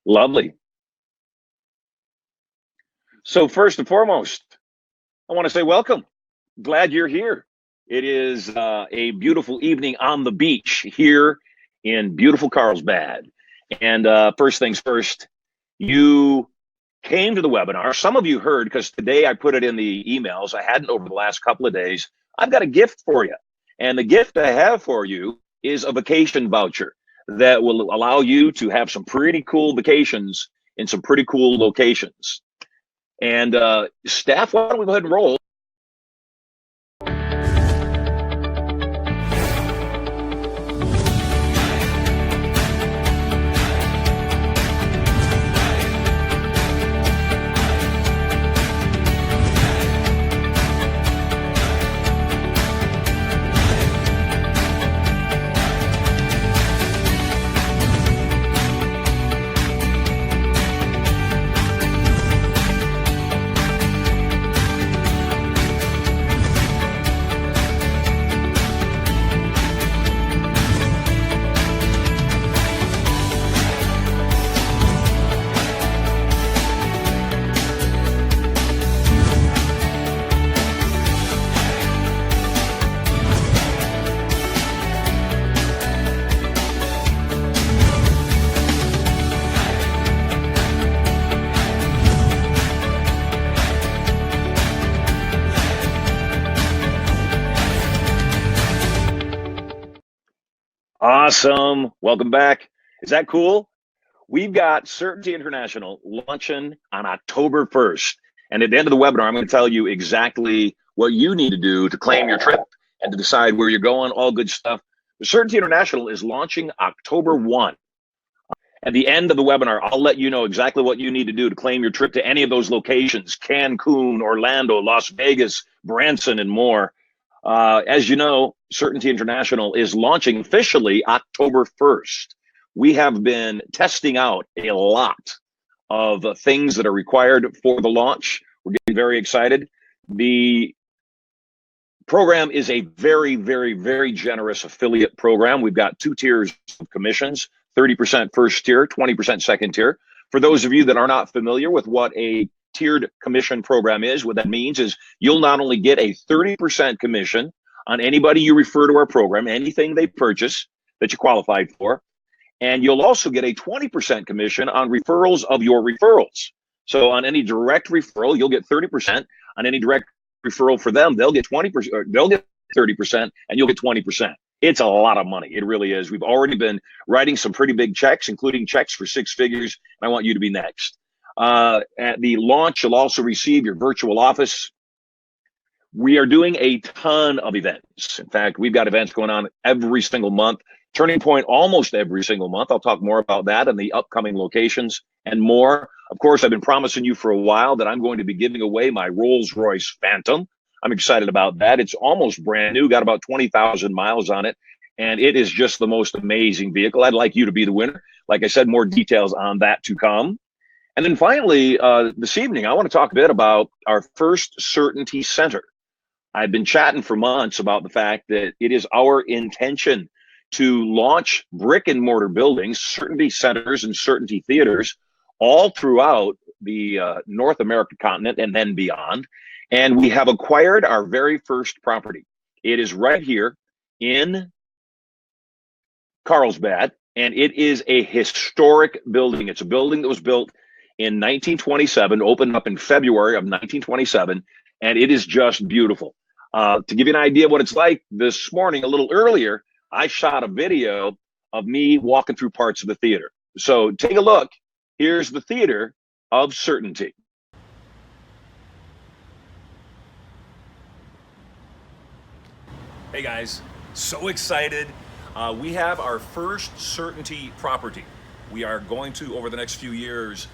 Lovely. So first and foremost, I want to say welcome. Glad you're here. It is a beautiful evening on the beach here in beautiful Carlsbad. And first things first, you came to the webinar. Some of you heard because today I put it in the emails. I hadn't over the last couple of days. I've got a gift for you. And the gift I have for you is a vacation voucher that will allow you to have some pretty cool vacations in some pretty cool locations. And staff, why don't we go ahead and roll? Awesome. Welcome back. Is that cool? We've got Certainty International launching on October 1st. And at the end of the webinar, I'm going to tell you exactly what you need to do to claim your trip and to decide where you're going, all good stuff. The Certainty International is launching October 1. At the end of the webinar, I'll let you know exactly what you need to do to claim your trip to any of those locations: Cancun, Orlando, Las Vegas, Branson, and more. As you know, Certainty International is launching officially October 1st. We have been testing out a lot of things that are required for the launch. We're getting very excited. The program is a very, very, very generous affiliate program. We've got 2 tiers of commissions, 30% first tier, 20% second tier. For those of you that are not familiar with what a tiered commission program is, what that means is you'll not only get a 30% commission on anybody you refer to our program, anything they purchase that you qualified for, and you'll also get a 20% commission on referrals of your referrals. So on any direct referral, you'll get 30%. On any direct referral for them, they'll get 20%, or they'll get 30%, and you'll get 20%. It's a lot of money. It really is. We've already been writing some pretty big checks, including checks for 6 figures, and I want you to be next. At the launch, you'll also receive your virtual office. We are doing a ton of events. In fact, we've got events going on every single month. Turning Point almost every single month. I'll talk more about that and the upcoming locations and more. Of course, I've been promising you for a while that I'm going to be giving away my Rolls-Royce Phantom. I'm excited about that. It's almost brand new, got about 20,000 miles on it, and it is just the most amazing vehicle. I'd like you to be the winner. Like I said, more details on that to come. And then finally, this evening, I want to talk a bit about our first Certainty Center. I've been chatting for months about the fact that it is our intention to launch brick and mortar buildings, Certainty Centers and Certainty Theaters, all throughout the North American continent and then beyond. And we have acquired our very first property. It is right here in Carlsbad, and it is a historic building. It's a building that was built in 1927, opened up in February of 1927, and it is just beautiful. To give you an idea of what it's like, this morning, a little earlier, I shot a video of me walking through parts of the theater. So take a look. Here's the Theater of Certainty. Hey guys, so excited. We have our first Certainty property. We are going to, over the next few years,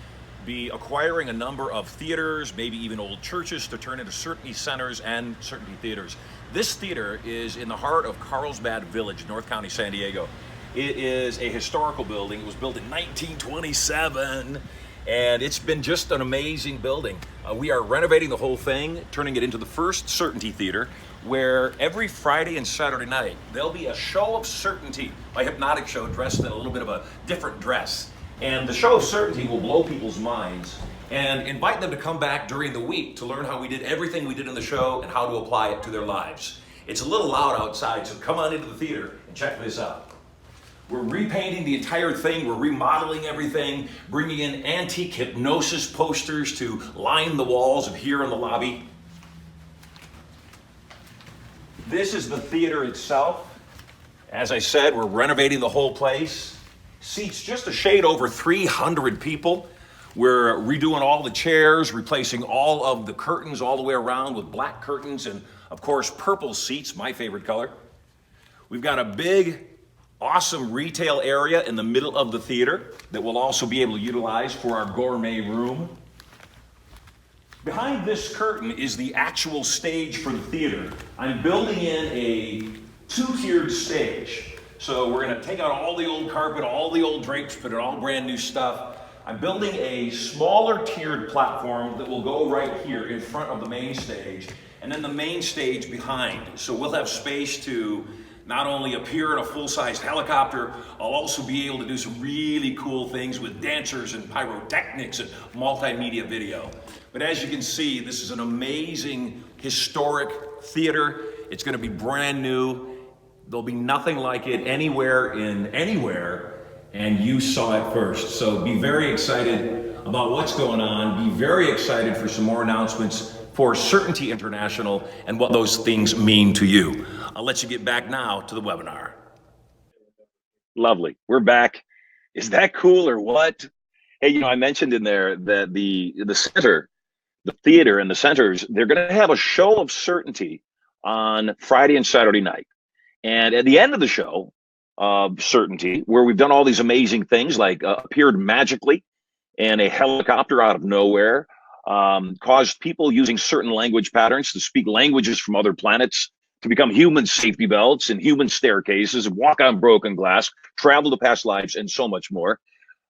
be acquiring a number of theaters, maybe even old churches, to turn into Certainty Centers and Certainty Theaters. This theater is in the heart of Carlsbad Village, North County, San Diego. It is a historical building. It was built in 1927, and it's been just an amazing building. We are renovating the whole thing, turning it into the first Certainty Theater, where every Friday and Saturday night, there'll be a show of Certainty, a hypnotic show dressed in a little bit of a different dress. And the show of certainty will blow people's minds and invite them to come back during the week to learn how we did everything we did in the show and how to apply it to their lives. It's a little loud outside, so come on into the theater and check this out. We're repainting the entire thing, we're remodeling everything, bringing in antique hypnosis posters to line the walls of here in the lobby. This is the theater itself. As I said, we're renovating the whole place. Seats just a shade over 300 people. We're redoing all the chairs, replacing all of the curtains all the way around with black curtains and, of course, purple seats, my favorite color. We've got a big, awesome retail area in the middle of the theater that we'll also be able to utilize for our gourmet room. Behind this curtain is the actual stage for the theater. I'm building in a two-tiered stage. So we're gonna take out all the old carpet, all the old drapes, put in all brand new stuff. I'm building a smaller tiered platform that will go right here in front of the main stage, and then the main stage behind. So we'll have space to not only appear in a full-size helicopter, I'll also be able to do some really cool things with dancers and pyrotechnics and multimedia video. But as you can see, this is an amazing historic theater. It's gonna be brand new. There'll be nothing like it anywhere, and you saw it first. So be very excited about what's going on. Be very excited for some more announcements for Certainty International and what those things mean to you. I'll let you get back now to the webinar. Lovely. We're back. Is that cool or what? Hey, you know, I mentioned in there that the center, the theater and the centers, they're going to have a show of certainty on Friday and Saturday night. And at the end of the show of certainty, where we've done all these amazing things like appeared magically in a helicopter out of nowhere, caused people using certain language patterns to speak languages from other planets, to become human safety belts and human staircases, walk on broken glass, travel to past lives, and so much more.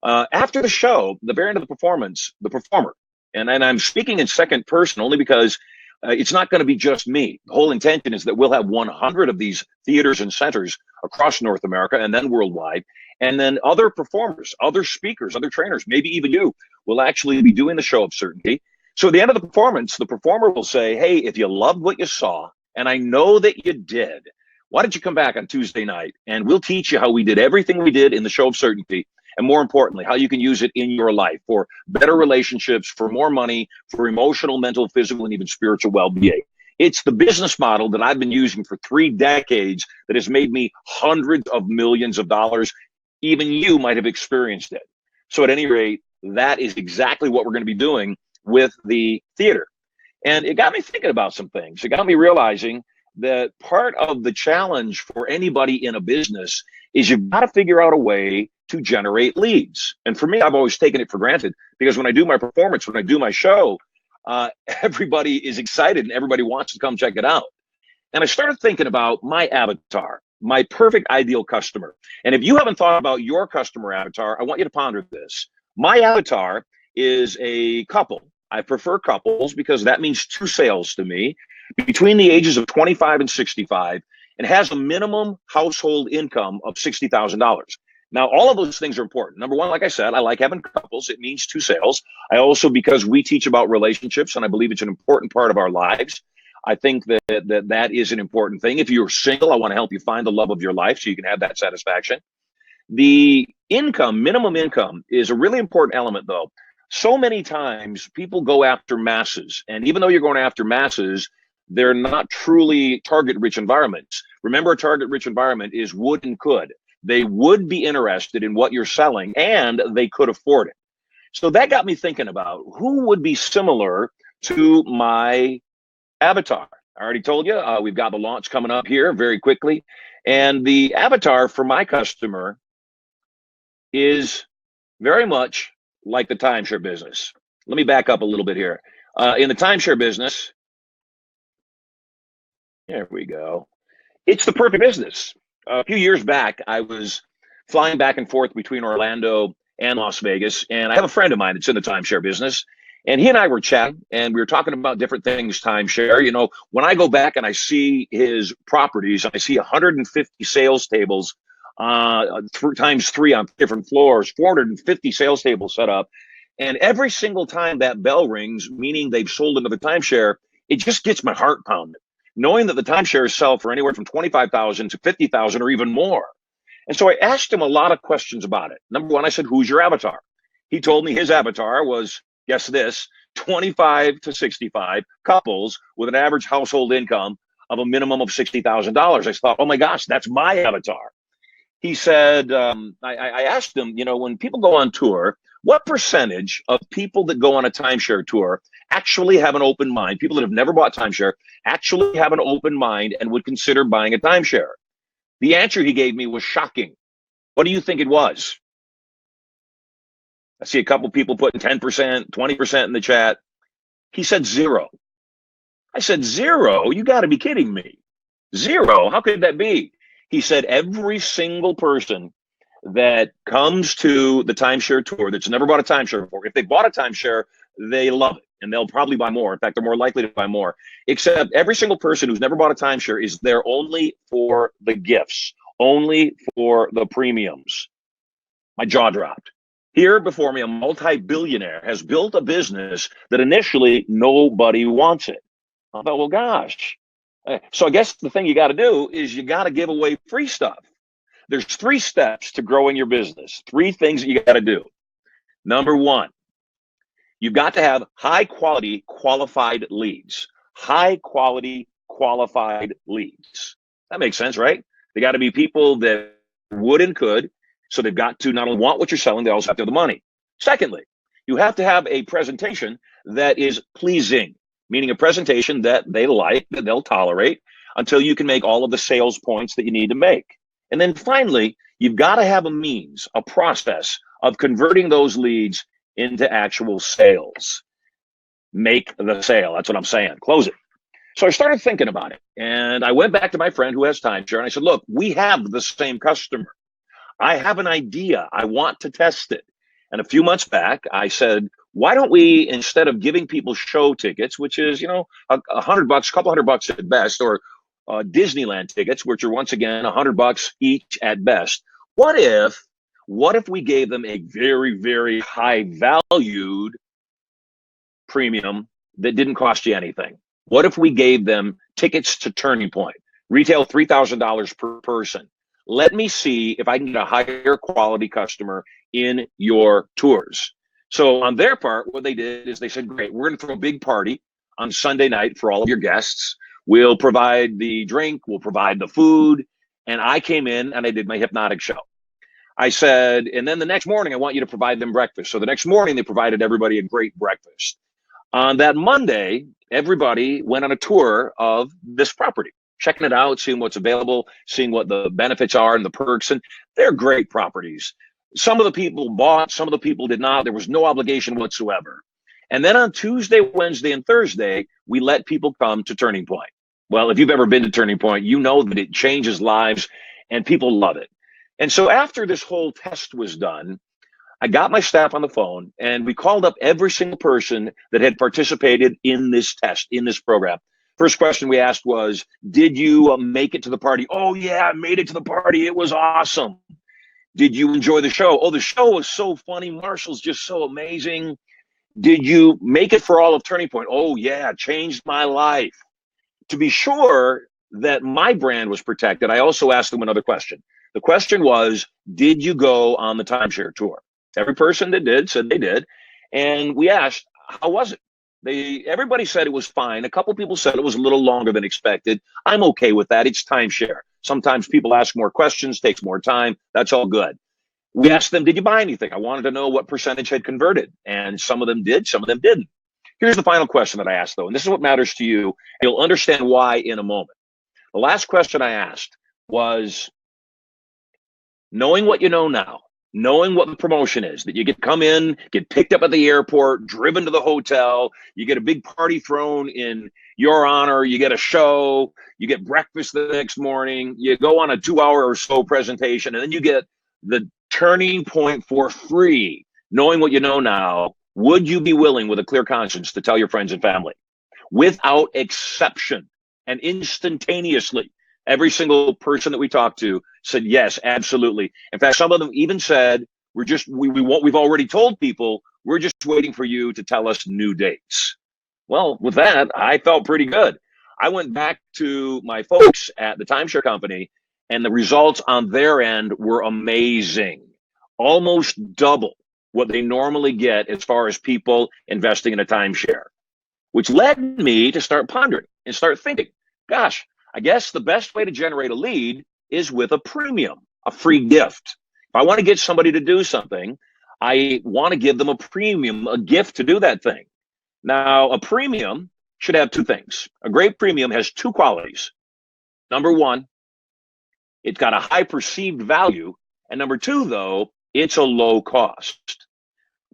After the show, the very end of the performance, the performer, and I'm speaking in second person only because it's not going to be just me. The whole intention is that we'll have 100 of these theaters and centers across North America and then worldwide. And then other performers, other speakers, other trainers, maybe even you, will actually be doing the show of certainty. So at the end of the performance, the performer will say, hey, if you loved what you saw, and I know that you did, why don't you come back on Tuesday night and we'll teach you how we did everything we did in the show of certainty. And more importantly, how you can use it in your life for better relationships, for more money, for emotional, mental, physical, and even spiritual well-being. It's the business model that I've been using for 3 decades that has made me hundreds of millions of dollars. Even you might have experienced it. So at any rate, that is exactly what we're going to be doing with the theater. And it got me thinking about some things. It got me realizing that part of the challenge for anybody in a business is you've got to figure out a way to generate leads. And for me, I've always taken it for granted because when I do my performance, when I do my show, everybody is excited and everybody wants to come check it out. And I started thinking about my avatar, my perfect ideal customer. And if you haven't thought about your customer avatar, I want you to ponder this. My avatar is a couple. I prefer couples because that means 2 sales to me between the ages of 25 and 65 and has a minimum household income of $60,000. Now, all of those things are important. Number one, like I said, I like having couples. It means 2 sales. I also, because we teach about relationships and I believe it's an important part of our lives, I think that is an important thing. If you're single, I want to help you find the love of your life so you can have that satisfaction. The income, minimum income, is a really important element, though. So many times people go after masses, and even though you're going after masses, they're not truly target-rich environments. Remember, a target-rich environment is would and could. They would be interested in what you're selling, and they could afford it. So that got me thinking about who would be similar to my avatar. I already told you, we've got the launch coming up here very quickly, and the avatar for my customer is very much like the timeshare business. Let me back up a little bit here. In the timeshare business, there we go. It's the perfect business. A few years back, I was flying back and forth between Orlando and Las Vegas, and I have a friend of mine that's in the timeshare business, and he and I were chatting, and we were talking about different things, timeshare. You know, when I go back and I see his properties, I see 150 sales tables times three on different floors, 450 sales tables set up. And every single time that bell rings, meaning they've sold another timeshare, it just gets my heart pounded, knowing that the timeshares sell for anywhere from 25,000 to 50,000 or even more. And so I asked him a lot of questions about it. Number one, I said, who's your avatar? He told me his avatar was, guess this, 25 to 65 couples with an average household income of a minimum of $60,000. I thought, oh my gosh, that's my avatar. He said, I asked him, when people go on tour, what percentage of people that go on a timeshare tour actually have an open mind? People that have never bought timeshare actually have an open mind and would consider buying a timeshare. The answer he gave me was shocking. What do you think it was? I see a couple people putting 10%, 20% in the chat. He said zero. I said, zero? You got to be kidding me. Zero? How could that be? He said every single person that comes to the timeshare tour that's never bought a timeshare before, if they bought a timeshare, they love it and they'll probably buy more. In fact, they're more likely to buy more. Except every single person who's never bought a timeshare is there only for the gifts, only for the premiums. My jaw dropped. Here before me, a multi-billionaire has built a business that initially nobody wants it. I thought, well, gosh. So I guess the thing you got to do is you got to give away free stuff. There's 3 steps to growing your business, 3 things that you got to do. Number one, you've got to have high quality qualified leads. High quality qualified leads. That makes sense, right? They got to be people that would and could. So they've got to not only want what you're selling, they also have to have the money. Secondly, you have to have a presentation that is pleasing, meaning a presentation that they like, that they'll tolerate until you can make all of the sales points that you need to make. And then finally, you've got to have a means, a process of converting those leads into actual sales. Make the sale. That's what I'm saying. Close it. So I started thinking about it. And I went back to my friend who has timeshare and I said, look, we have the same customer. I have an idea. I want to test it. And a few months back, I said, why don't we, instead of giving people show tickets, which is, $100, a couple $100 at best, or Disneyland tickets, which are once again $100 each at best. What if we gave them a very, very high valued premium that didn't cost you anything? What if we gave them tickets to Turning Point, retail $3,000 per person? Let me see if I can get a higher quality customer in your tours. So on their part, what they did is they said, great, we're going to throw a big party on Sunday night for all of your guests. We'll provide the drink, we'll provide the food. And I came in and I did my hypnotic show. I said, and then the next morning, I want you to provide them breakfast. So the next morning, they provided everybody a great breakfast. On that Monday, everybody went on a tour of this property, checking it out, seeing what's available, seeing what the benefits are and the perks. And they're great properties. Some of the people bought, some of the people did not. There was no obligation whatsoever. And then on Tuesday, Wednesday, and Thursday, we let people come to Turning Point. Well, if you've ever been to Turning Point, you know that it changes lives and people love it. And so after this whole test was done, I got my staff on the phone and we called up every single person that had participated in this test, in this program. First question we asked was, did you make it to the party? Oh yeah, I made it to the party. It was awesome. Did you enjoy the show? Oh, the show was so funny. Marshall's just so amazing. Did you make it for all of Turning Point? Oh yeah, changed my life. To be sure that my brand was protected, I also asked them another question. The question was, did you go on the timeshare tour? Every person that did said they did. And we asked, how was it? Everybody said it was fine. A couple people said it was a little longer than expected. I'm okay with that. It's timeshare. Sometimes people ask more questions, takes more time. That's all good. We asked them, did you buy anything? I wanted to know what percentage had converted. And some of them did, some of them didn't. Here's the final question that I asked, though, and this is what matters to you. You'll understand why in a moment. The last question I asked was, knowing what you know now, knowing what the promotion is, that you get come in, get picked up at the airport, driven to the hotel, you get a big party thrown in your honor, you get a show, you get breakfast the next morning, you go on a 2-hour or so presentation, and then you get the Turning Point for free. Knowing what you know now, would you be willing with a clear conscience to tell your friends and family? Without exception and instantaneously, every single person that we talked to said, yes, absolutely. In fact, some of them even said, we've already told people, we're just waiting for you to tell us new dates. Well, with that, I felt pretty good. I went back to my folks at the timeshare company, and the results on their end were amazing. Almost double what they normally get as far as people investing in a timeshare, which led me to start pondering and start thinking, gosh, I guess the best way to generate a lead is with a premium, a free gift. If I want to get somebody to do something, I want to give them a premium, a gift to do that thing. Now, a premium should have two things. A great premium has two qualities. Number one, it's got a high perceived value. And number two, though, it's a low cost.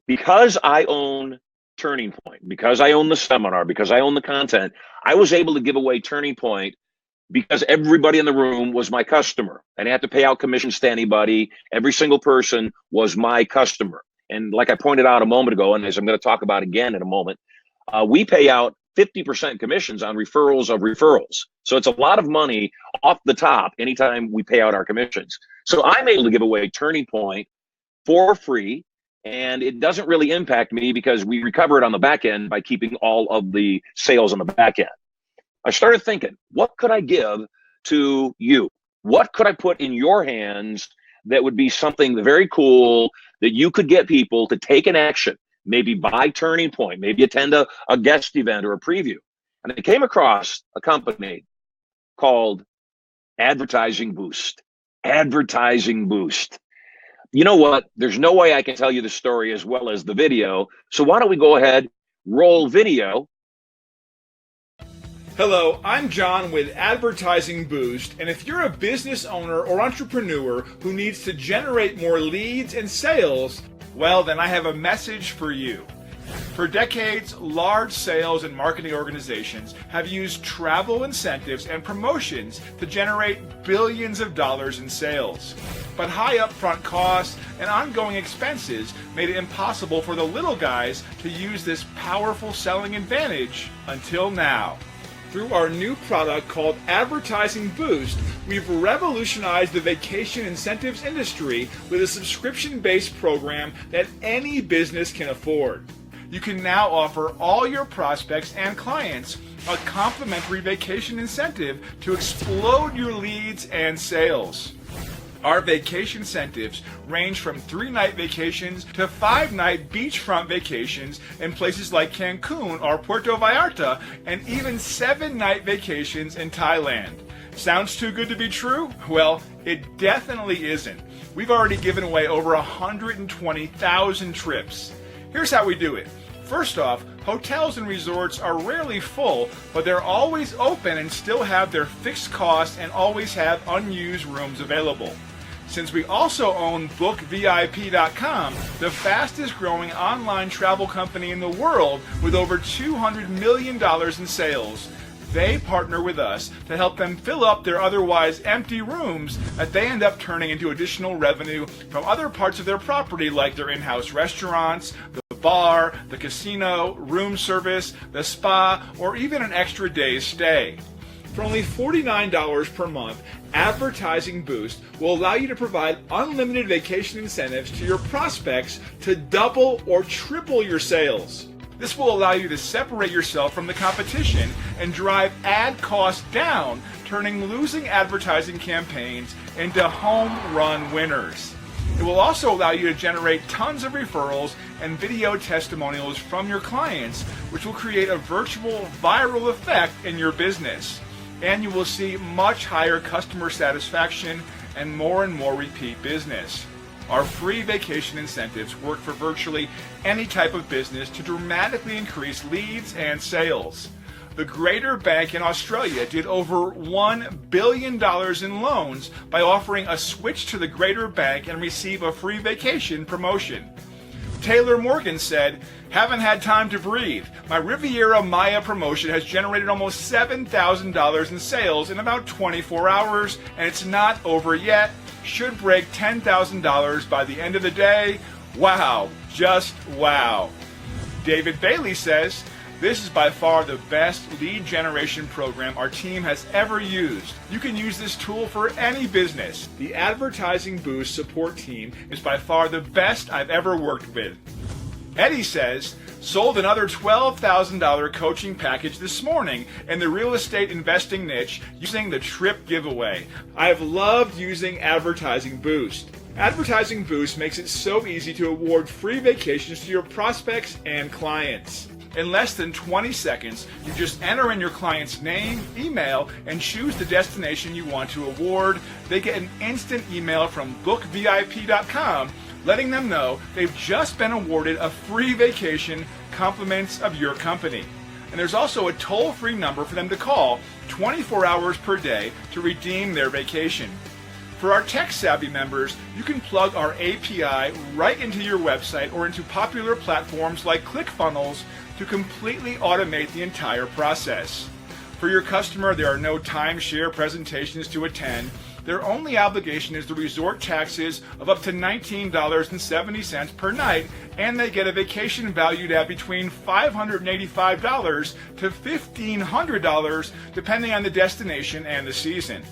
Because I own Turning Point, because I own the seminar, because I own the content, I was able to give away Turning Point because everybody in the room was my customer. I didn't have to pay out commissions to anybody. Every single person was my customer. And like I pointed out a moment ago, and as I'm going to talk about again in a moment, we pay out 50% commissions on referrals of referrals. So it's a lot of money off the top anytime we pay out our commissions. So I'm able to give away Turning Point for free, and it doesn't really impact me because we recover it on the back end by keeping all of the sales on the back end. I started thinking, what could I give to you? What could I put in your hands that would be something very cool that you could get people to take an action, maybe buy Turning Point, maybe attend a guest event or a preview? And I came across a company called Advertising Boost. Advertising Boost. You know what? There's no way I can tell you the story as well as the video. So why don't we go ahead, roll video. Hello, I'm John with Advertising Boost, and if you're a business owner or entrepreneur who needs to generate more leads and sales, well, then I have a message for you. For decades, large sales and marketing organizations have used travel incentives and promotions to generate billions of dollars in sales. But high upfront costs and ongoing expenses made it impossible for the little guys to use this powerful selling advantage until now. Through our new product called Advertising Boost, we've revolutionized the vacation incentives industry with a subscription-based program that any business can afford. You can now offer all your prospects and clients a complimentary vacation incentive to explode your leads and sales. Our vacation incentives range from 3-night vacations to 5-night beachfront vacations in places like Cancun or Puerto Vallarta, and even 7-night vacations in Thailand. Sounds too good to be true? Well, it definitely isn't. We've already given away over 120,000 trips. Here's how we do it. First off, hotels and resorts are rarely full, but they're always open and still have their fixed costs and always have unused rooms available. Since we also own BookVIP.com, the fastest growing online travel company in the world with over $200 million in sales, they partner with us to help them fill up their otherwise empty rooms that they end up turning into additional revenue from other parts of their property, like their in-house restaurants, the bar, the casino, room service, the spa, or even an extra day's stay. For only $49 per month, Advertising Boost will allow you to provide unlimited vacation incentives to your prospects to double or triple your sales. This will allow you to separate yourself from the competition and drive ad costs down, turning losing advertising campaigns into home run winners. It will also allow you to generate tons of referrals and video testimonials from your clients, which will create a virtual viral effect in your business. And you will see much higher customer satisfaction and more repeat business. Our free vacation incentives work for virtually any type of business to dramatically increase leads and sales. The Greater Bank in Australia did over $1 billion in loans by offering a switch to the Greater Bank and receive a free vacation promotion. Taylor Morgan said, "Haven't had time to breathe. My Riviera Maya promotion has generated almost $7,000 in sales in about 24 hours, and it's not over yet. Should break $10,000 by the end of the day. Wow, just wow." David Bailey says, This is by far the best lead generation program our team has ever used. You can use this tool for any business. The Advertising Boost support team is by far the best I've ever worked with. Eddie says, sold another $12,000 coaching package this morning in the real estate investing niche using the trip giveaway. I've loved using Advertising Boost. Advertising Boost makes it so easy to award free vacations to your prospects and clients. In less than 20 seconds, you just enter in your client's name, email, and choose the destination you want to award. They get an instant email from bookvip.com letting them know they've just been awarded a free vacation, compliments of your company. And there's also a toll-free number for them to call 24 hours per day to redeem their vacation. For our tech-savvy members, you can plug our API right into your website or into popular platforms like ClickFunnels to completely automate the entire process. For your customer, there are no timeshare presentations to attend. Their only obligation is the resort taxes of up to $19.70 per night, and they get a vacation valued at between $585 to $1,500, depending on the destination and the season.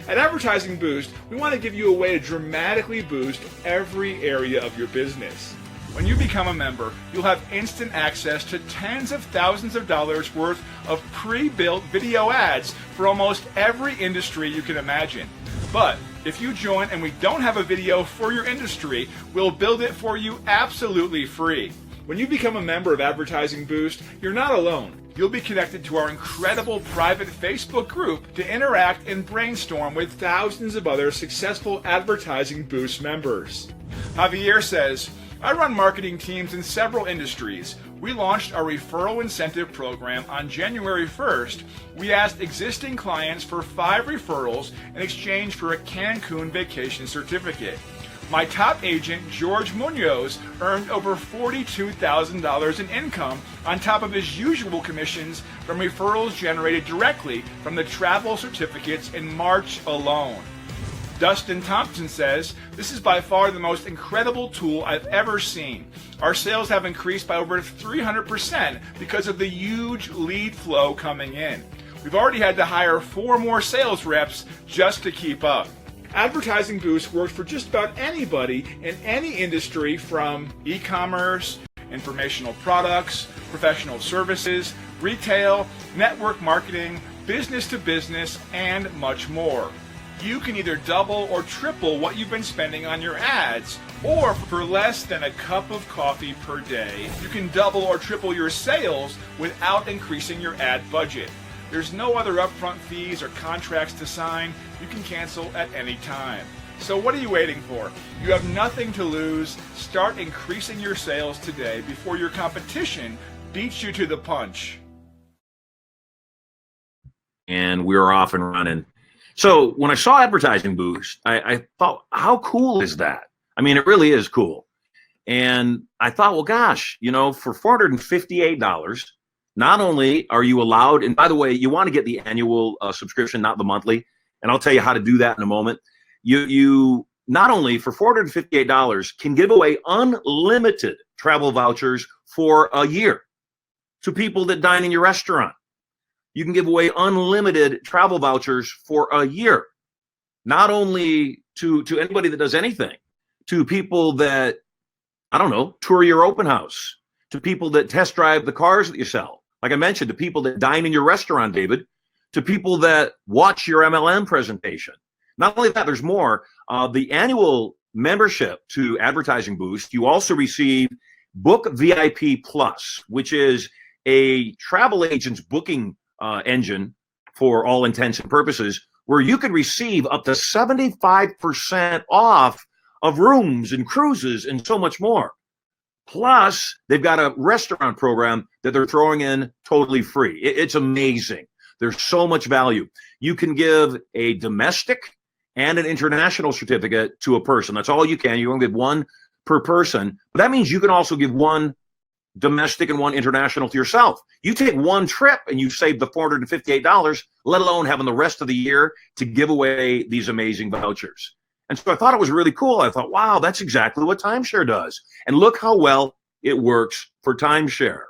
At Advertising Boost, we want to give you a way to dramatically boost every area of your business. When you become a member, you'll have instant access to tens of thousands of dollars worth of pre-built video ads for almost every industry you can imagine. But if you join and we don't have a video for your industry, we'll build it for you absolutely free. When you become a member of Advertising Boost, you're not alone. You'll be connected to our incredible private Facebook group to interact and brainstorm with thousands of other successful Advertising Boost members. Javier says, I run marketing teams in several industries. We launched our referral incentive program on January 1st. We asked existing clients for 5 referrals in exchange for a Cancun vacation certificate. My top agent, George Munoz, earned over $42,000 in income on top of his usual commissions from referrals generated directly from the travel certificates in March alone. Dustin Thompson says, this is by far the most incredible tool I've ever seen. Our sales have increased by over 300% because of the huge lead flow coming in. We've already had to hire 4 more sales reps just to keep up. Advertising Boost works for just about anybody in any industry, from e-commerce, informational products, professional services, retail, network marketing, business to business, and much more. You can either double or triple what you've been spending on your ads, or for less than a cup of coffee per day, you can double or triple your sales without increasing your ad budget. There's no other upfront fees or contracts to sign. You can cancel at any time. So what are you waiting for? You have nothing to lose. Start increasing your sales today before your competition beats you to the punch. And we're off and running. So when I saw Advertising Boost, I thought, how cool is that? I mean, it really is cool. And I thought, well, gosh, for $458, not only are you allowed, and by the way, you want to get the annual subscription, not the monthly, and I'll tell you how to do that in a moment. You not only for $458 can give away unlimited travel vouchers for a year to people that dine in your restaurant. You can give away unlimited travel vouchers for a year, not only to anybody that does anything, to people that, I don't know, tour your open house, to people that test drive the cars that you sell. Like I mentioned, to people that dine in your restaurant, David, to people that watch your MLM presentation. Not only that, there's more. The annual membership to Advertising Boost, you also receive Book VIP Plus, which is a travel agent's booking engine for all intents and purposes, where you can receive up to 75% off of rooms and cruises and so much more. Plus, they've got a restaurant program that they're throwing in totally free. It's amazing. There's so much value. You can give a domestic and an international certificate to a person. That's all you can. You only give one per person. But that means you can also give one domestic and one international to yourself. You take one trip and you save the $458, let alone having the rest of the year to give away these amazing vouchers. And so I thought it was really cool. I thought, wow, that's exactly what timeshare does. And look how well it works for timeshare.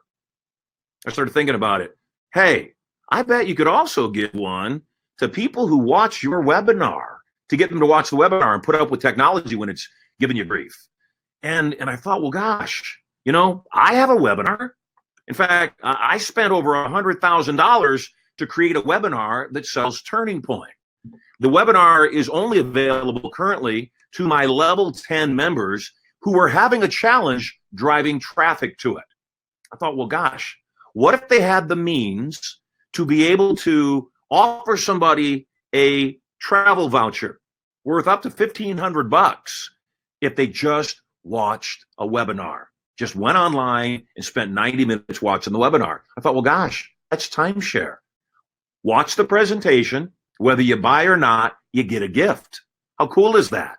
I started thinking about it. Hey, I bet you could also give one to people who watch your webinar, to get them to watch the webinar and put up with technology when it's giving you grief. And I thought, well, gosh, I have a webinar. In fact, I spent over $100,000 to create a webinar that sells Turning Point. The webinar is only available currently to my level 10 members who are having a challenge driving traffic to it. I thought, well, gosh, what if they had the means to be able to offer somebody a travel voucher worth up to $1,500 if they just watched a webinar, just went online and spent 90 minutes watching the webinar? I thought, well, gosh, that's timeshare. Watch the presentation. Whether you buy or not, you get a gift. How cool is that?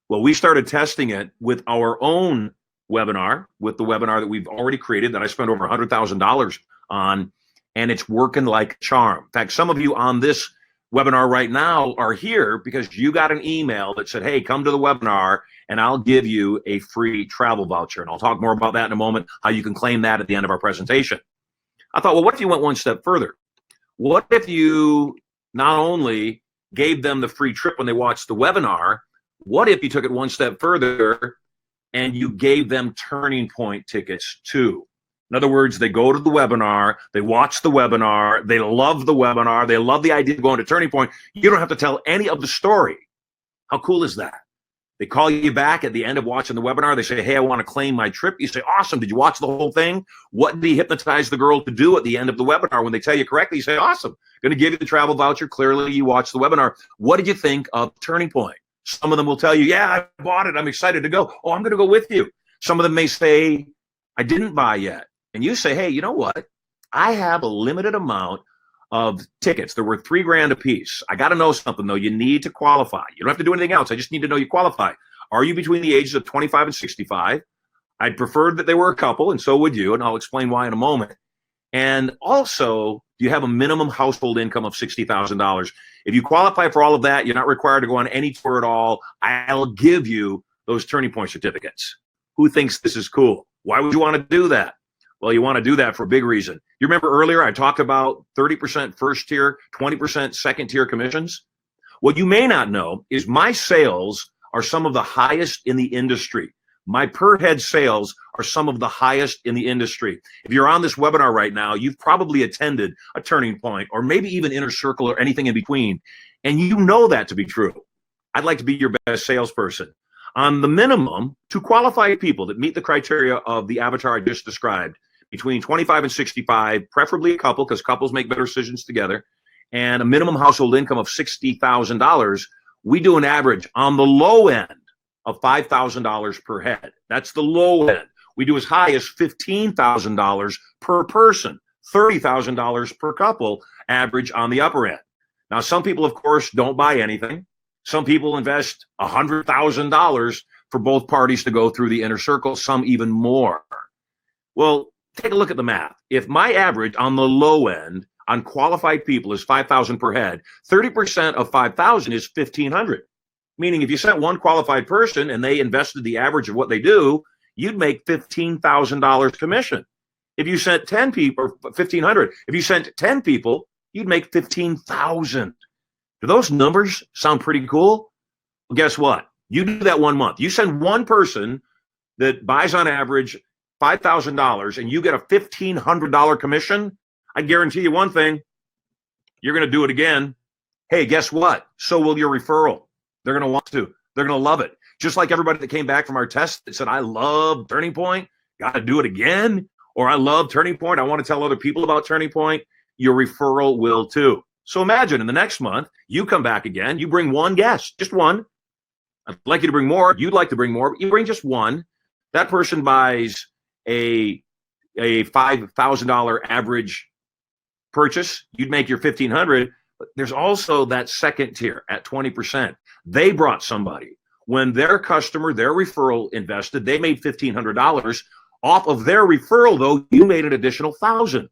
Well, we started testing it with our own webinar, with the webinar that we've already created that I spent over $100,000 on, and it's working like a charm. In fact, some of you on this webinar right now are here because you got an email that said, hey, come to the webinar and I'll give you a free travel voucher. And I'll talk more about that in a moment, how you can claim that at the end of our presentation. I thought, well, what if you went one step further? What if you not only gave them the free trip when they watched the webinar, what if you took it one step further and you gave them Turning Point tickets too? In other words, they go to the webinar, they watch the webinar, they love the webinar, they love the idea of going to Turning Point. You don't have to tell any of the story. How cool is that? They call you back at the end of watching the webinar. They say, hey, I want to claim my trip. You say, awesome. Did you watch the whole thing? What did he hypnotize the girl to do at the end of the webinar? When they tell you correctly, you say, awesome. Going to give you the travel voucher. Clearly, you watched the webinar. What did you think of Turning Point? Some of them will tell you, yeah, I bought it. I'm excited to go. Oh, I'm going to go with you. Some of them may say, I didn't buy yet. And you say, hey, you know what? I have a limited amount of tickets. They're worth $3,000 a piece. I got to know something, though. You need to qualify. You don't have to do anything else. I just need to know you qualify. Are you between the ages of 25 and 65? I'd prefer that they were a couple, and so would you, and I'll explain why in a moment. And also, do you have a minimum household income of $60,000? If you qualify for all of that, you're not required to go on any tour at all. I'll give you those Turning Point certificates. Who thinks this is cool? Why would you want to do that? Well, you want to do that for a big reason. You remember earlier I talked about 30% first tier, 20% second tier commissions? What you may not know is my sales are some of the highest in the industry. My per head sales are some of the highest in the industry. If you're on this webinar right now, you've probably attended a Turning Point or maybe even Inner Circle or anything in between, and you know that to be true. I'd like to be your best salesperson. On the minimum, to qualified people that meet the criteria of the avatar I just described, between 25 and 65, preferably a couple, because couples make better decisions together, and a minimum household income of $60,000, we do an average on the low end of $5,000 per head. That's the low end. We do as high as $15,000 per person, $30,000 per couple, average on the upper end. Now, some people, of course, don't buy anything. Some people invest $100,000 for both parties to go through the inner circle, some even more. Well, take a look at the math. If my average on the low end on qualified people is $5,000 per head, 30% of $5,000 is $1,500. Meaning if you sent one qualified person and they invested the average of what they do, you'd make $15,000 commission. If you sent 10 people, or $1,500, if you sent 10 people, you'd make $15,000. Do those numbers sound pretty cool? Well, guess what? You do that 1 month. You send one person that buys on average $5,000 and you get a $1,500 commission. I guarantee you one thing, you're going to do it again. Hey, guess what? So will your referral. They're going to want to. They're going to love it. Just like everybody that came back from our test that said, I love Turning Point, got to do it again. Or I love Turning Point, I want to tell other people about Turning Point. Your referral will too. So imagine in the next month, you come back again, you bring one guest, just one. I'd like you to bring more. You'd like to bring more, but you bring just one. That person buys a $5,000 average purchase. You'd make your $1,500. But there's also that second tier at 20%. They brought somebody. When their customer, their referral invested, they made $1,500. Off of their referral, though, you made an additional $1,000.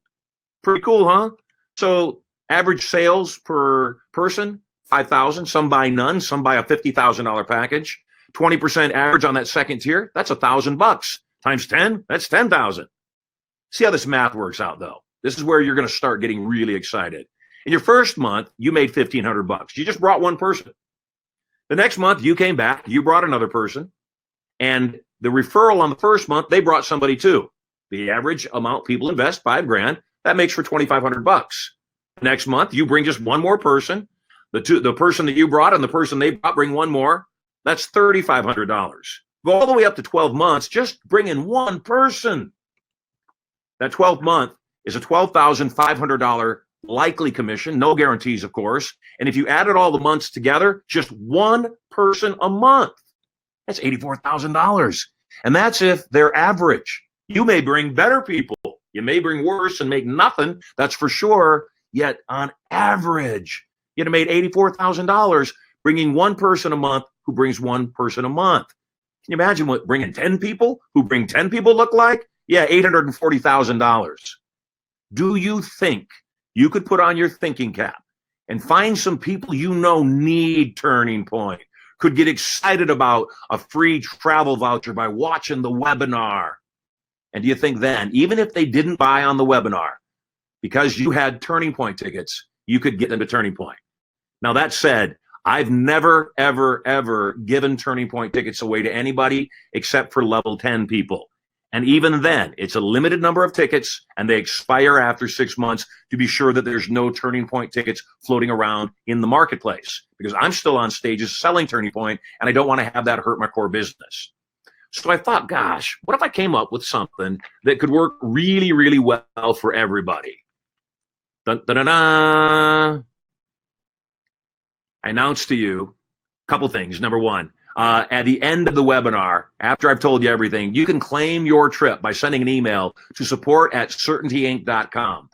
Pretty cool, huh? So average sales per person, $5,000. Some buy none. Some buy a $50,000 package. 20% average on that second tier. That's $1,000 times 10. That's $10,000. See how this math works out, though. This is where you're going to start getting really excited. In your first month, you made $1,500. You just brought one person. The next month, you came back, you brought another person, and the referral on the first month, they brought somebody too. The average amount people invest, $5,000, that makes for $2,500. Next month, you bring just one more person. The person that you brought and the person they brought bring one more. That's $3,500. Go all the way up to 12 months, just bring in one person. That 12th month is a $12,500 likely commission, no guarantees, of course. And if you added all the months together, just one person a month. That's $84,000. And that's if they're average. You may bring better people. You may bring worse and make nothing, that's for sure. Yet on average, you'd have made $84,000 bringing one person a month who brings one person a month. Can you imagine what bringing 10 people who bring 10 people look like? Yeah, $840,000. Do you think you could put on your thinking cap and find some people you know need Turning Point, could get excited about a free travel voucher by watching the webinar? And do you think then, even if they didn't buy on the webinar, because you had Turning Point tickets, you could get them to Turning Point? Now, that said, I've never, ever, ever given Turning Point tickets away to anybody except for level 10 people. And even then, it's a limited number of tickets, and they expire after 6 months to be sure that there's no Turning Point tickets floating around in the marketplace, because I'm still on stages selling Turning Point, and I don't want to have that hurt my core business. So I thought, gosh, what if I came up with something that could work really, really well for everybody? Dun, dun, dun, dun. I announced to you a couple things. Number one, at the end of the webinar, after I've told you everything, you can claim your trip by sending an email to support@certaintyinc.com.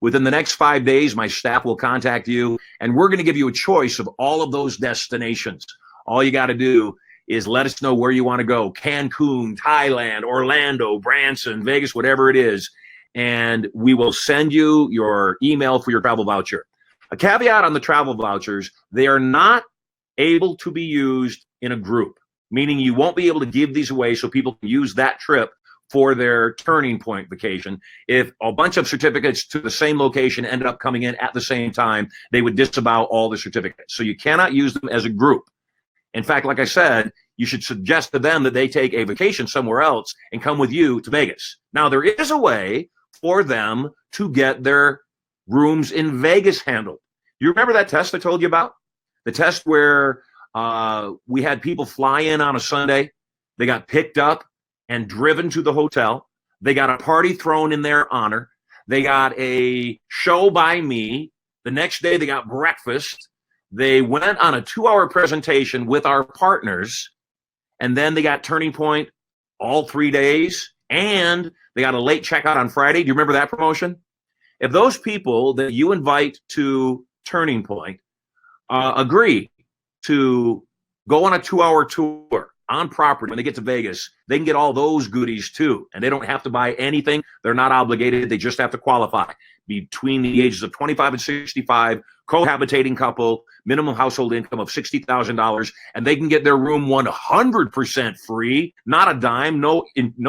Within the next 5 days, my staff will contact you, and we're going to give you a choice of all of those destinations. All you got to do is let us know where you want to go: Cancun, Thailand, Orlando, Branson, Vegas, whatever it is, and we will send you your email for your travel voucher. A caveat on the travel vouchers: they are not able to be used in a group, meaning you won't be able to give these away so people can use that trip for their Turning Point vacation. If a bunch of certificates to the same location ended up coming in at the same time, they would disavow all the certificates. So you cannot use them as a group. In fact, like I said, you should suggest to them that they take a vacation somewhere else and come with you to Vegas. Now, there is a way for them to get their rooms in Vegas handled. You remember that test I told you about? The test where we had people fly in on a Sunday. They got picked up and driven to the hotel. They got a party thrown in their honor. They got a show by me. The next day, they got breakfast. They went on a 2-hour presentation with our partners, and then they got Turning Point all 3 days, and they got a late checkout on Friday. Do you remember that promotion? If those people that you invite to Turning Point agree to go on a 2-hour tour on property when they get to Vegas, they can get all those goodies too, and they don't have to buy anything. They're not obligated. They just have to qualify. Between the ages of 25 and 65, cohabitating couple, minimum household income of $60,000, and they can get their room 100% free, not a dime, no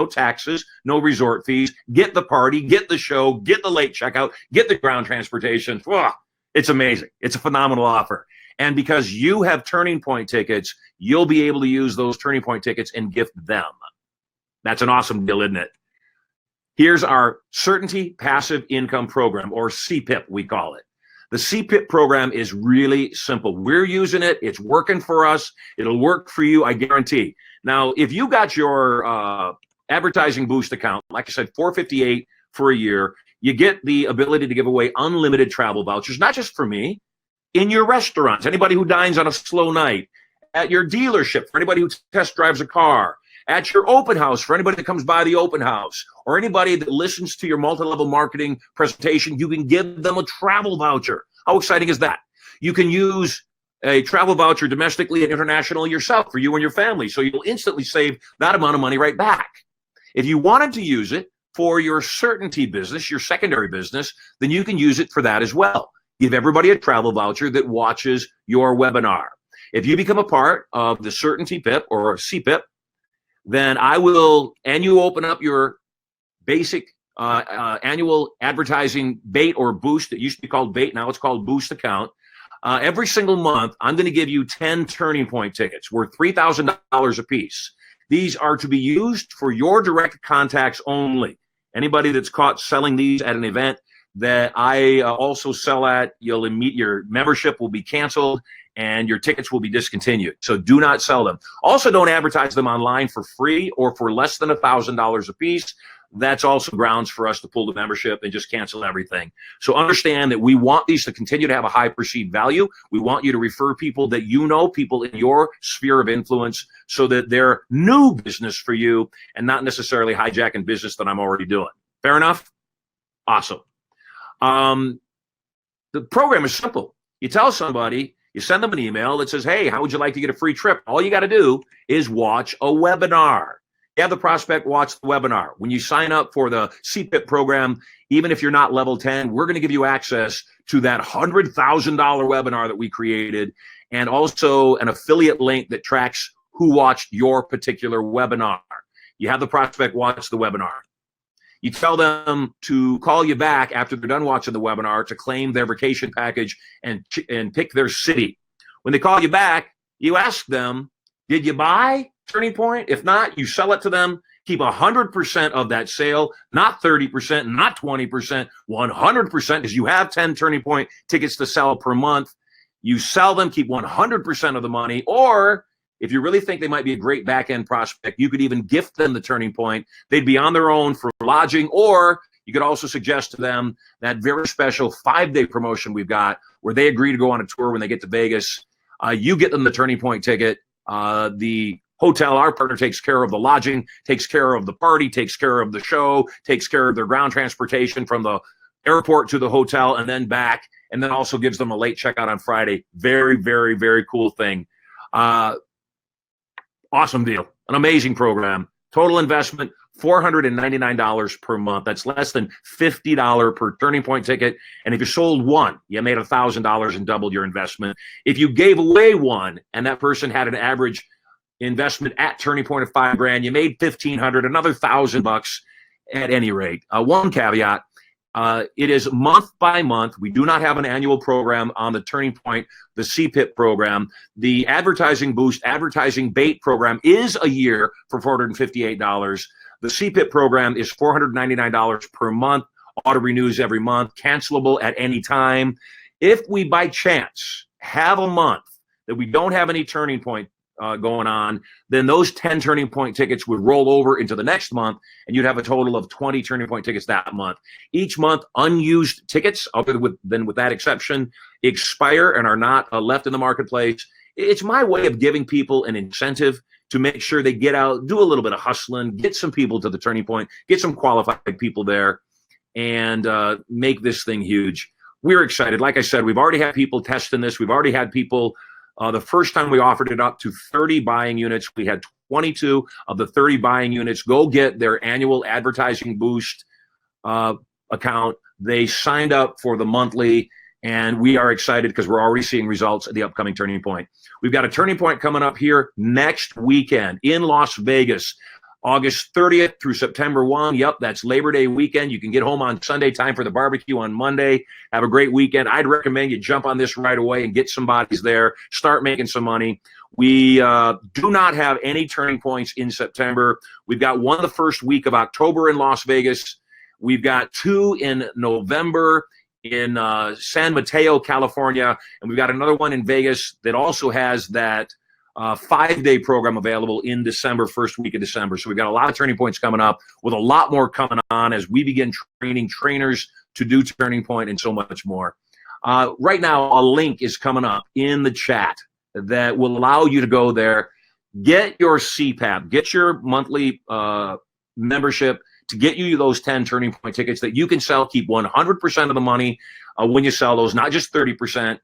taxes, no resort fees. Get the party, get the show, get the late checkout, get the ground transportation. It's amazing. It's a phenomenal offer. And because you have Turning Point tickets, you'll be able to use those Turning Point tickets and gift them. That's an awesome deal, isn't it? Here's our Certainty Passive Income Program, or CPIP, we call it. The CPIP program is really simple. We're using it. It's working for us. It'll work for you, I guarantee. Now, if you got your advertising boost account, like I said, $458 for a year, you get the ability to give away unlimited travel vouchers, not just for me, in your restaurants, anybody who dines on a slow night, at your dealership, for anybody who test drives a car, at your open house, for anybody that comes by the open house, or anybody that listens to your multi-level marketing presentation, you can give them a travel voucher. How exciting is that? You can use a travel voucher domestically and internationally yourself for you and your family, so you'll instantly save that amount of money right back. If you wanted to use it for your Certainty business, your secondary business, then you can use it for that as well. Give everybody a travel voucher that watches your webinar. If you become a part of the Certainty PIP or CPIP, then I will, and you open up your basic annual advertising bait or boost. It used to be called bait. Now it's called boost account. Every single month, I'm going to give you 10 Turning Point tickets worth $3,000 a piece. These are to be used for your direct contacts only. Anybody that's caught selling these at an event that I also sell at, your membership will be canceled and your tickets will be discontinued. So do not sell them. Also, don't advertise them online for free or for less than $1,000 a piece. That's also grounds for us to pull the membership and just cancel everything. So understand that we want these to continue to have a high perceived value. We want you to refer people that you know, people in your sphere of influence, so that they're new business for you and not necessarily hijacking business that I'm already doing. Fair enough? Awesome. The program is simple. You tell somebody, you send them an email that says, hey, how would you like to get a free trip? All you got to do is watch a webinar. You have the prospect watch the webinar. When you sign up for the CPIP program, even if you're not level 10, we're going to give you access to that $100,000 webinar that we created, and also an affiliate link that tracks who watched your particular webinar. You have the prospect watch the webinar. You tell them to call you back after they're done watching the webinar to claim their vacation package and pick their city. When they call you back, you ask them, did you buy Turning Point? If not, you sell it to them. Keep 100% of that sale, not 30%, not 20%, 100%, because you have 10 Turning Point tickets to sell per month. You sell them, keep 100% of the money, or if you really think they might be a great back-end prospect, you could even gift them the Turning Point. They'd be on their own for lodging, or you could also suggest to them that very special 5-day promotion we've got where they agree to go on a tour when they get to Vegas. You get them the Turning Point ticket. The hotel, our partner, takes care of the lodging, takes care of the party, takes care of the show, takes care of their ground transportation from the airport to the hotel and then back, and then also gives them a late checkout on Friday. Very, very, very cool thing. Awesome deal. An amazing program. Total investment, $499 per month. That's less than $50 per Turning Point ticket. And if you sold one, you made $1,000 and doubled your investment. If you gave away one and that person had an average investment at Turning Point of $5,000, you made $1,500, another $1,000 at any rate. One caveat. It is month by month. We do not have an annual program on the Turning Point, the CPIP program. The Advertising Boost, Advertising Bait program is a year for $458. The CPIP program is $499 per month, auto renews every month, cancelable at any time. If we by chance have a month that we don't have any Turning Point going on, then those 10 Turning Point tickets would roll over into the next month, and you'd have a total of 20 Turning Point tickets that month. Each month, unused tickets, other than with that exception, expire and are not left in the marketplace. It's my way of giving people an incentive to make sure they get out, do a little bit of hustling, get some people to the Turning Point, get some qualified people there, and make this thing huge. We're excited. Like I said, we've already had people testing this. We've already had people. The first time we offered it up to 30 buying units, we had 22 of the 30 buying units go get their annual Advertising Boost account. They signed up for the monthly, and we are excited because we're already seeing results at the upcoming Turning Point. We've got a Turning Point coming up here next weekend in Las Vegas, August 30th through September 1. Yep, that's Labor Day weekend. You can get home on Sunday, time for the barbecue on Monday. Have a great weekend. I'd recommend you jump on this right away and get some bodies there. Start making some money. We do not have any Turning Points in September. We've got one the first week of October in Las Vegas. We've got 2 in November in San Mateo, California. And we've got another one in Vegas that also has that 5-day program available in December, first week of December. So we've got a lot of Turning Points coming up, with a lot more coming on as we begin training trainers to do Turning Point and so much more. Right now, a link is coming up in the chat that will allow you to go there, get your CPAP, get your monthly membership to get you those 10 Turning Point tickets that you can sell. Keep 100% of the money when you sell those, not just 30%.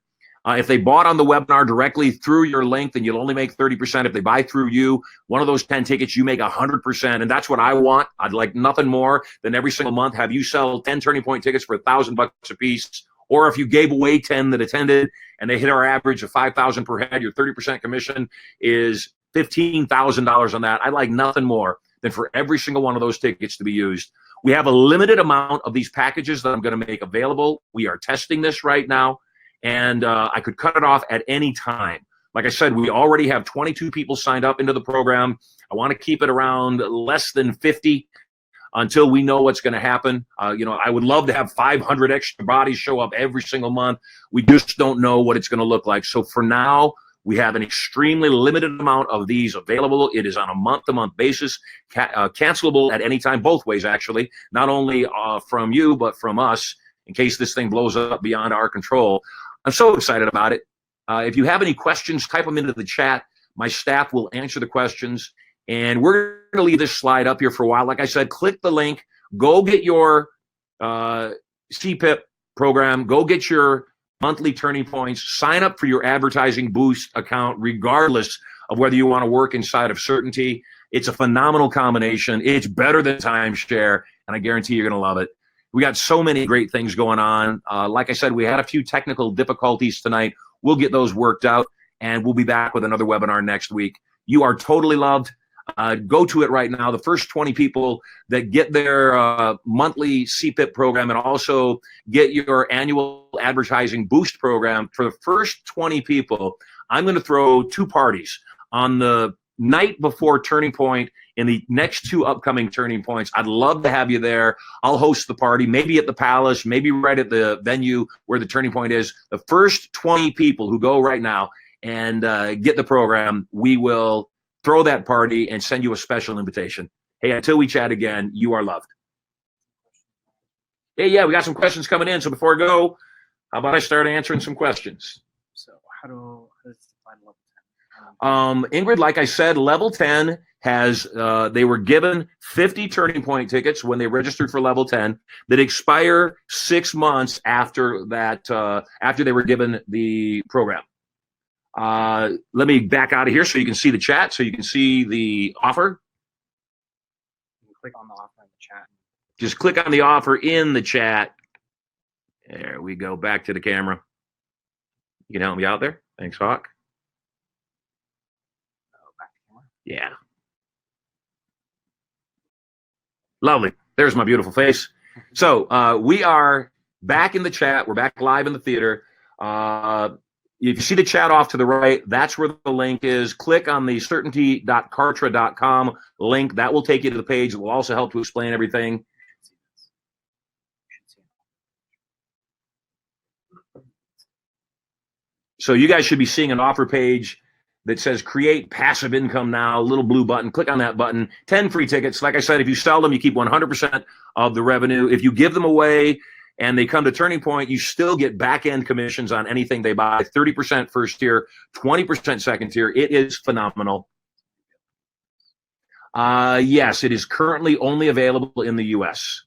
If they bought on the webinar directly through your link, then you'll only make 30%. If they buy through you, one of those 10 tickets, you make 100%. And that's what I want. I'd like nothing more than every single month have you sell 10 Turning Point tickets for $1,000 a piece. Or if you gave away 10 that attended and they hit our average of $5,000 per head, your 30% commission is $15,000 on that. I'd like nothing more than for every single one of those tickets to be used. We have a limited amount of these packages that I'm going to make available. We are testing this right now, and I could cut it off at any time. Like I said, we already have 22 people signed up into the program. I want to keep it around less than 50 until we know what's going to happen. I would love to have 500 extra bodies show up every single month. We just don't know what it's going to look like. So for now, we have an extremely limited amount of these available. It is on a month-to-month basis, cancelable at any time, both ways, actually, not only from you, but from us, in case this thing blows up beyond our control. I'm so excited about it. If you have any questions, type them into the chat. My staff will answer the questions. And we're going to leave this slide up here for a while. Like I said, click the link. Go get your CPIP program. Go get your monthly turning points. Sign up for your advertising boost account, regardless of whether you want to work inside of Certainty. It's a phenomenal combination. It's better than timeshare, and I guarantee you're going to love it. We got so many great things going on. Like I said, we had a few technical difficulties tonight. We'll get those worked out, and we'll be back with another webinar next week. You are totally loved. Go to it right now. The first 20 people that get their monthly CPIP program and also get your annual advertising boost program, for the first 20 people, I'm going to throw 2 parties on the night before Turning Point in the next 2 upcoming Turning Points. I'd love to have you there. I'll host the party, maybe at the Palace, maybe right at the venue where the Turning Point is. The first 20 people who go right now and get the program, we will throw that party and send you a special invitation. Hey, until we chat again, you are loved. Hey, yeah, we got some questions coming in. So before I go, how about I start answering some questions? So how does it define level 10? Ingrid, like I said, level 10 has, they were given 50 Turning Point tickets when they registered for level 10 that expire 6 months after that, after they were given the program. Let me back out of here so you can see the chat, so you can see the offer. You can click on the offer in the chat. Just click on the offer in the chat. There we go. Back to the camera. You can help me out there. Thanks, Hawk. Back to camera. Yeah. Lovely. There's my beautiful face. So we are back in the chat. We're back live in the theater. If you see the chat off to the right, that's where the link is. Click on the certainty.kartra.com link. That will take you to the page. It will also help to explain everything. So you guys should be seeing an offer page that says create passive income now, little blue button. Click on that button. 10 free tickets. Like I said, if you sell them, you keep 100% of the revenue. If you give them away and they come to Turning Point, you still get back-end commissions on anything they buy. 30% first tier, 20% second tier. It is phenomenal. Yes, it is currently only available in the U.S.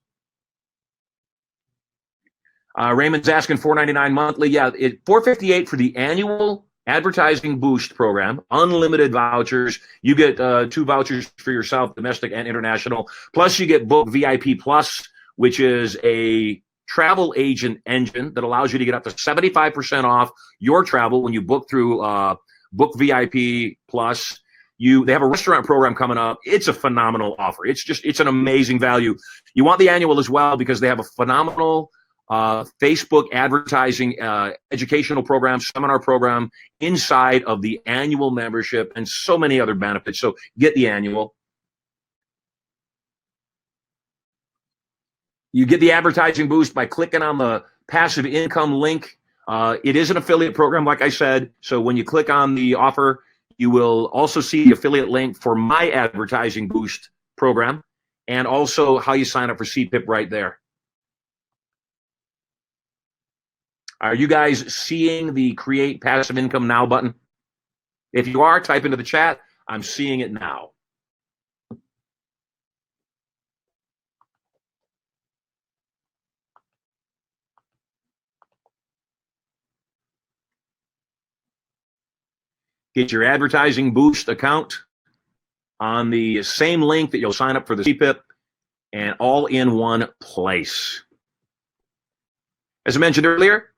Raymond's asking $4.99 monthly. Yeah, $4.58 for the annual advertising boost program, unlimited vouchers. You get 2 vouchers for yourself, domestic and international. Plus, you get Book VIP Plus, which is a travel agent engine that allows you to get up to 75% off your travel when you book through Book VIP Plus. They have a restaurant program coming up. It's a phenomenal offer. It's an amazing value. You want the annual as well because they have a phenomenal Facebook advertising educational program, seminar program inside of the annual membership and so many other benefits. So get the annual. You get the advertising boost by clicking on the passive income link. It is an affiliate program, like I said. So when you click on the offer, you will also see the affiliate link for my advertising boost program and also how you sign up for CPIP right there. Are you guys seeing the Create Passive Income Now button? If you are, type into the chat. I'm seeing it now. Get your advertising boost account on the same link that you'll sign up for the CPIP and all in one place. As I mentioned earlier,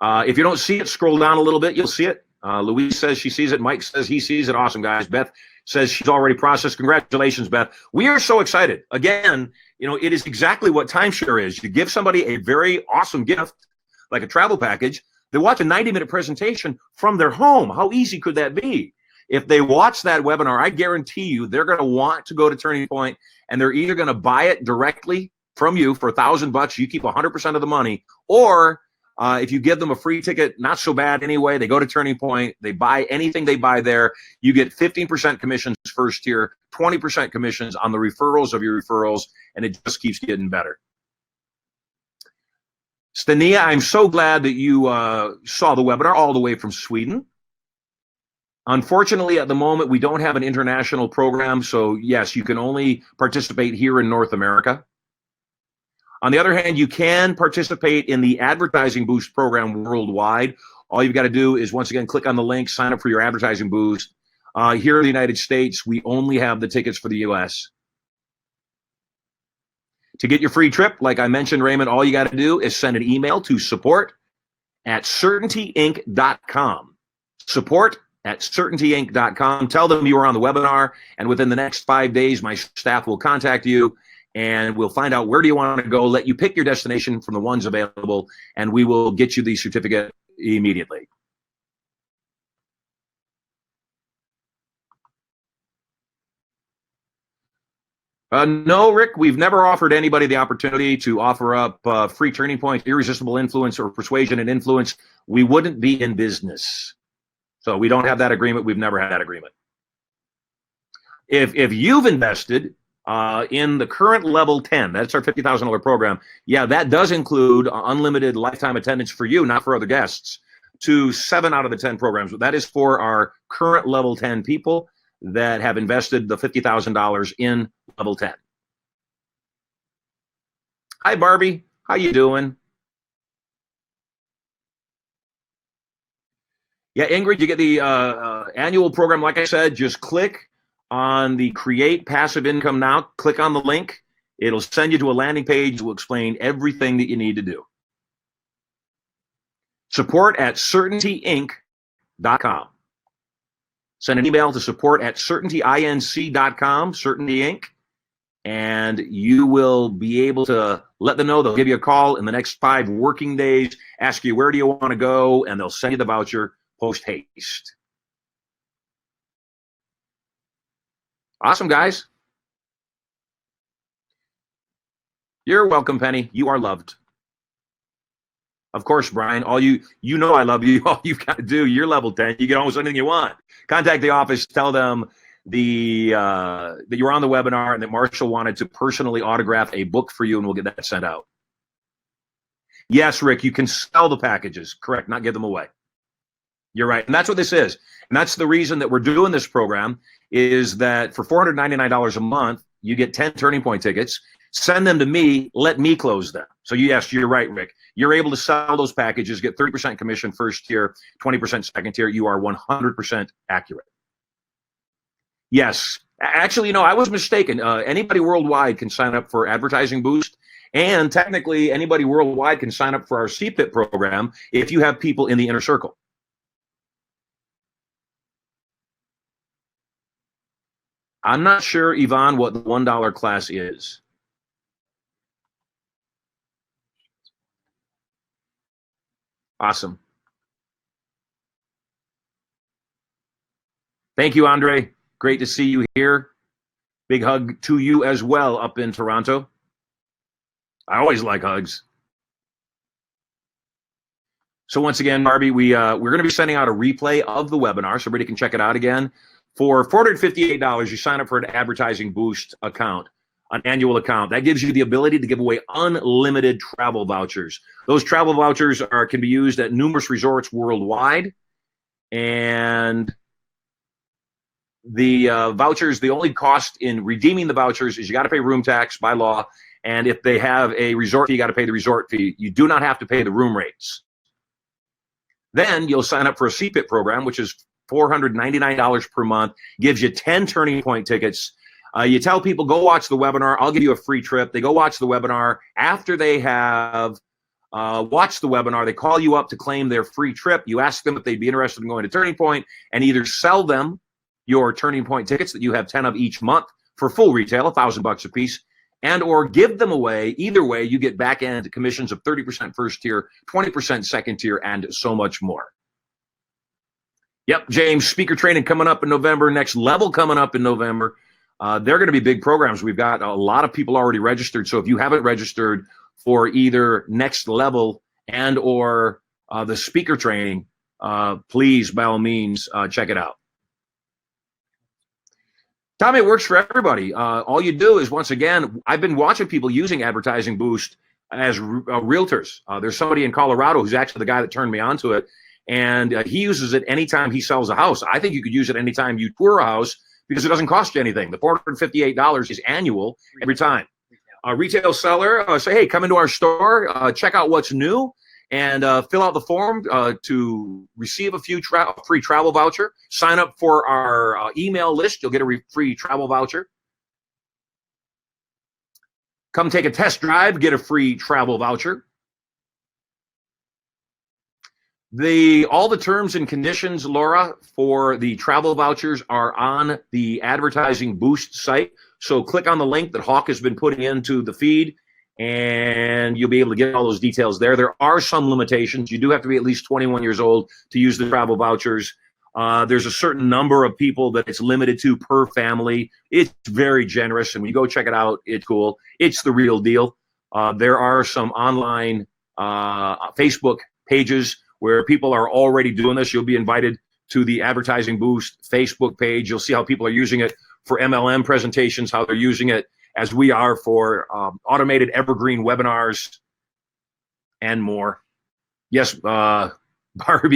if you don't see it, scroll down a little bit, you'll see it. Louise says she sees it. Mike says he sees it. Awesome, guys. Beth says she's already processed. Congratulations, Beth. We are so excited. Again, it is exactly what timeshare is. You give somebody a very awesome gift, like a travel package. They watch a 90-minute presentation from their home. How easy could that be? If they watch that webinar, I guarantee you they're going to want to go to Turning Point, and they're either going to buy it directly from you for $1,000. You keep 100% of the money, or if you give them a free ticket, not so bad anyway. They go to Turning Point, they buy anything they buy there. You get 15% commissions first year, 20% commissions on the referrals of your referrals, and it just keeps getting better. Stania, I'm so glad that you saw the webinar all the way from Sweden. Unfortunately, at the moment, we don't have an international program, so yes, you can only participate here in North America. On the other hand, you can participate in the Advertising Boost program worldwide. All you've got to do is, once again, click on the link, sign up for your Advertising Boost. Here in the United States, we only have the tickets for the US. To get your free trip, like I mentioned, Raymond, all you got to do is send an email to support@certaintyinc.com. Support@certaintyinc.com. Tell them you were on the webinar, and within the next 5 days, my staff will contact you, and we'll find out where do you want to go, let you pick your destination from the ones available, and we will get you the certificate immediately. No, Rick, we've never offered anybody the opportunity to offer up free Turning Point, irresistible influence, or persuasion and influence. We wouldn't be in business. So we don't have that agreement. We've never had that agreement. If you've invested in the current level 10, that's our $50,000 program, yeah, that does include unlimited lifetime attendance for you, not for other guests, to 7 out of the 10 programs. That is for our current level 10 people that have invested the $50,000 in level 10. Hi, Barbie. How you doing? Yeah, Ingrid, you get the annual program. Like I said, just click on the Create Passive Income Now. Click on the link. It'll send you to a landing page that will explain everything that you need to do. Support@certaintyinc.com. Send an email to support@certaintyinc.com, Certainty Inc., and you will be able to let them know. They'll give you a call in the next 5 working days, ask you where do you want to go, and they'll send you the voucher post haste. Awesome, guys. You're welcome, Penny. You are loved. Of course, Brian, I love you. All you've got to do, you're level 10. You get almost anything you want. Contact the office, tell them that you're on the webinar and that Marshall wanted to personally autograph a book for you, and we'll get that sent out. Yes, Rick, you can sell the packages. Correct, not give them away. You're right, and that's what this is. And that's the reason that we're doing this program, is that for $499 a month, you get 10 Turning Point tickets. Send them to me, let me close them. So yes, you're right, Rick. You're able to sell those packages, get 30% commission first year, 20% second year. You are 100% accurate. Yes. Actually, I was mistaken. Anybody worldwide can sign up for Advertising Boost, and technically anybody worldwide can sign up for our CPIP program if you have people in the inner circle. I'm not sure, Yvonne, what the $1 class is. Awesome. Thank you, Andre. Great to see you here. Big hug to you as well up in Toronto. I always like hugs. So once again, Barbie, we're going to be sending out a replay of the webinar so everybody can check it out again. For $458, you sign up for an Advertising Boost account, an annual account. That gives you the ability to give away unlimited travel vouchers. Those travel vouchers can be used at numerous resorts worldwide. And the vouchers, the only cost in redeeming the vouchers is you got to pay room tax by law. And if they have a resort fee, you got to pay the resort fee. You do not have to pay the room rates. Then you'll sign up for a CPIP program, which is $499 per month, gives you 10 Turning Point tickets. You tell people, go watch the webinar. I'll give you a free trip. They go watch the webinar. After they have watched the webinar, they call you up to claim their free trip. You ask them if they'd be interested in going to Turning Point, and either sell them your Turning Point tickets that you have 10 of each month for full retail, $1,000 a piece, and or give them away. Either way, you get back-end commissions of 30% first tier, 20% second tier, and so much more. Yep, James, speaker training coming up in November, next level coming up in November. They're going to be big programs. We've got a lot of people already registered. So if you haven't registered for either next level and or the speaker training, please, by all means, check it out. Tommy, it works for everybody. All you do is, once again, I've been watching people using Advertising Boost as realtors. There's somebody in Colorado who's actually the guy that turned me onto it, and he uses it anytime he sells a house. I think you could use it anytime you tour a house because it doesn't cost you anything. The $458 is annual every time. A retail seller, say, hey, come into our store, check out what's new, and fill out the form to receive a free travel voucher. Sign up for our email list. You'll get a free travel voucher. Come take a test drive, get a free travel voucher. All the terms and conditions, Laura, for the travel vouchers are on the Advertising Boost site. So click on the link that Hawk has been putting into the feed, and you'll be able to get all those details there. There are some limitations. You do have to be at least 21 years old to use the travel vouchers. There's a certain number of people that it's limited to per family. It's very generous, and when you go check it out, it's cool. It's the real deal. There are some online Facebook pages where people are already doing this. You'll be invited to the Advertising Boost Facebook page. You'll see how people are using it for MLM presentations, how they're using it as we are for automated evergreen webinars and more. Yes, Barbie,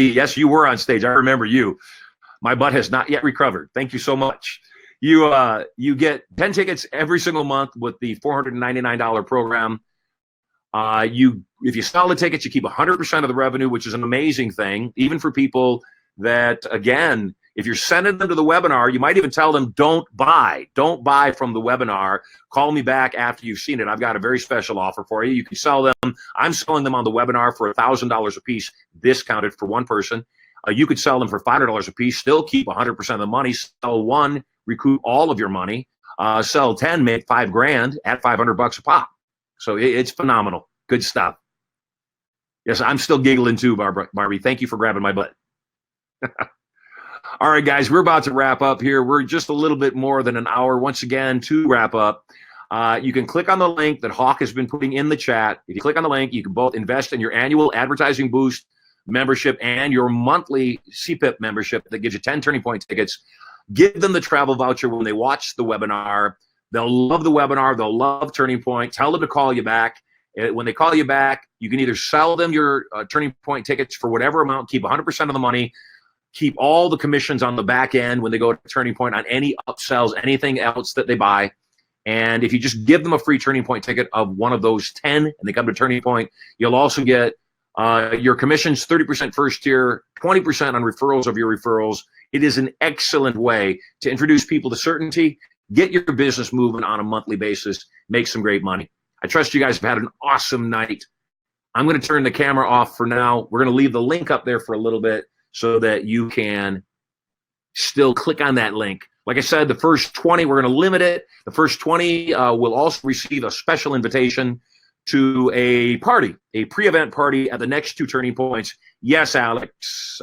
yes, you were on stage. I remember you. My butt has not yet recovered. Thank you so much. You get 10 tickets every single month with the $499 program. If you sell the tickets, you keep 100% of the revenue, which is an amazing thing, even for people that, again, if you're sending them to the webinar, you might even tell them, don't buy from the webinar. Call me back after you've seen it. I've got a very special offer for you. You can sell them. I'm selling them on the webinar for $1,000 a piece, discounted for one person. You could sell them for $500 a piece, still keep 100% of the money. Sell one, recoup all of your money. Sell 10, make $5,000 at $500 a pop. So it's phenomenal. Good stuff. Yes, I'm still giggling too, Barbie. Thank you for grabbing my butt. All right, guys, we're about to wrap up here. We're just a little bit more than an hour. Once again, to wrap up, you can click on the link that Hawk has been putting in the chat. If you click on the link, you can both invest in your annual Advertising Boost membership and your monthly CPIP membership that gives you 10 Turning Point tickets. Give them the travel voucher when they watch the webinar. They'll love the webinar. They'll love Turning Point. Tell them to call you back. When they call you back, you can either sell them your Turning Point tickets for whatever amount, keep 100% of the money, keep all the commissions on the back end when they go to Turning Point on any upsells, anything else that they buy. And if you just give them a free Turning Point ticket of one of those 10 and they come to Turning Point, you'll also get your commissions, 30% first year, 20% on referrals of your referrals. It is an excellent way to introduce people to certainty, get your business moving on a monthly basis, make some great money. I trust you guys have had an awesome night. I'm going to turn the camera off for now. We're going to leave the link up there for a little bit so that you can still click on that link. Like I said, the first 20, we're going to limit it. The first 20 will also receive a special invitation to a party, a pre-event party at the next 2 Turning Points. Yes, Alex.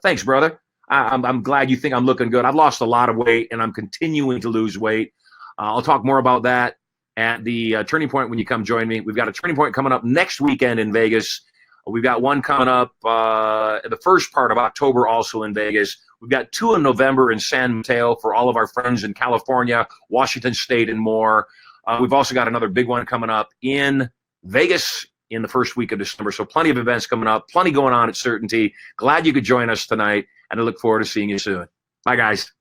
Thanks, brother. I'm glad you think I'm looking good. I've lost a lot of weight, and I'm continuing to lose weight. I'll talk more about that at the Turning Point when you come join me. We've got a Turning Point coming up next weekend in Vegas. We've got one coming up the first part of October also in Vegas. We've got 2 in November in San Mateo for all of our friends in California, Washington State, and more. We've also got another big one coming up in Vegas in the first week of December. So plenty of events coming up, plenty going on at Certainty. Glad you could join us tonight, and I look forward to seeing you soon. Bye, guys.